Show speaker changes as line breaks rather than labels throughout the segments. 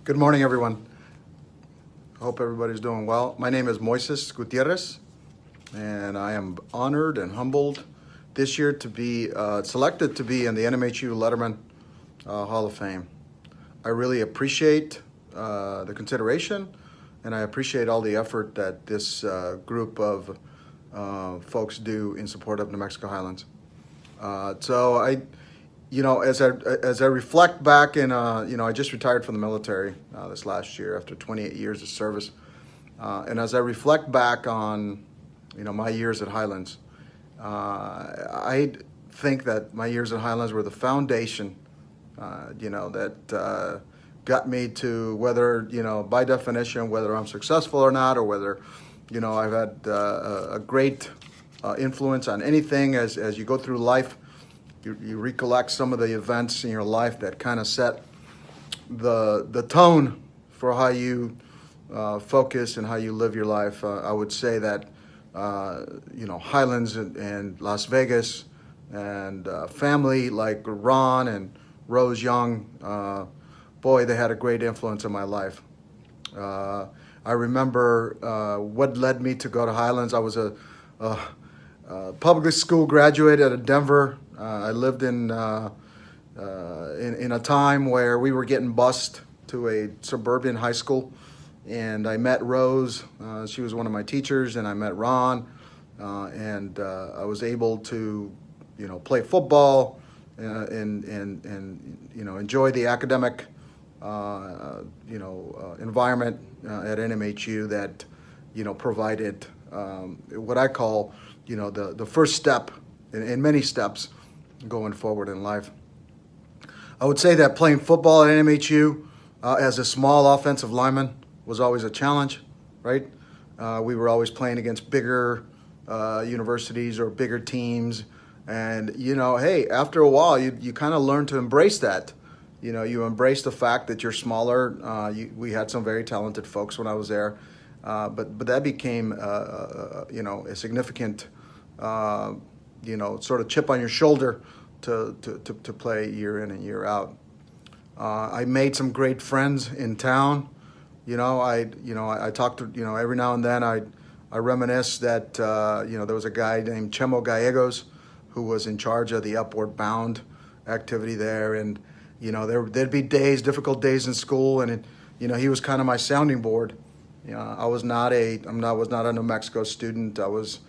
Good morning, everyone. I hope everybody's doing well. My name is Moises Gutierrez, and I am honored and humbled this year to be selected to be in the NMHU Letterman Hall of Fame. I really appreciate the consideration, and I appreciate all the effort that this group of folks do in support of New Mexico Highlands. As I reflect back in, I just retired from the military this last year after 28 years of service. And as I reflect back on, my years at Highlands, I think that my years at Highlands were the foundation, that got me to whether, by definition, whether I'm successful or not, or whether, I've had a great influence on anything as you go through life. You recollect some of the events in your life that kind of set the tone for how you focus and how you live your life. I would say that, Highlands and Las Vegas and family like Ron and Rose Young, boy, they had a great influence in my life. I remember what led me to go to Highlands. I was a public school graduate out of Denver. I lived in a time where we were getting bused to a suburban high school, and I met Rose. She was one of my teachers, and I met Ron, and I was able to, play football and enjoy the academic, environment at NMHU that, provided what I call, the first step in many steps going forward in life. I would say that playing football at NMHU as a small offensive lineman was always a challenge, right? We were always playing against bigger universities or bigger teams. And, hey, after a while, you kind of learn to embrace that. You embrace the fact that you're smaller. We had some very talented folks when I was there. But that became, a significant sort of chip on your shoulder to play year in and year out. I made some great friends in town. I talked to, every now and then I reminisce that, there was a guy named Chemo Gallegos who was in charge of the Upward Bound activity there. And, there'd be difficult days in school, and, he was kind of my sounding board. I was not a New Mexico student. I was,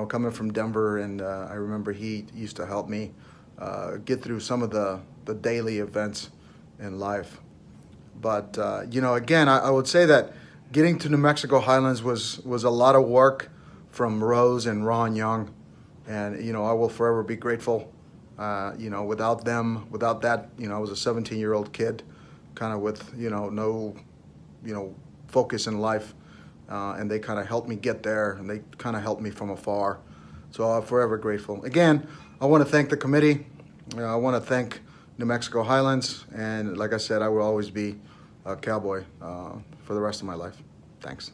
coming from Denver, and I remember he used to help me get through some of the daily events in life. But, again, I would say that getting to New Mexico Highlands was a lot of work from Rose and Ron Young. And, I will forever be grateful. Without them, without that, I was a 17-year-old kid kind of with, no, focus in life. And they kind of helped me get there, and they kind of helped me from afar. So I'm forever grateful. Again, I want to thank the committee. I want to thank New Mexico Highlands. And like I said, I will always be a cowboy for the rest of my life. Thanks.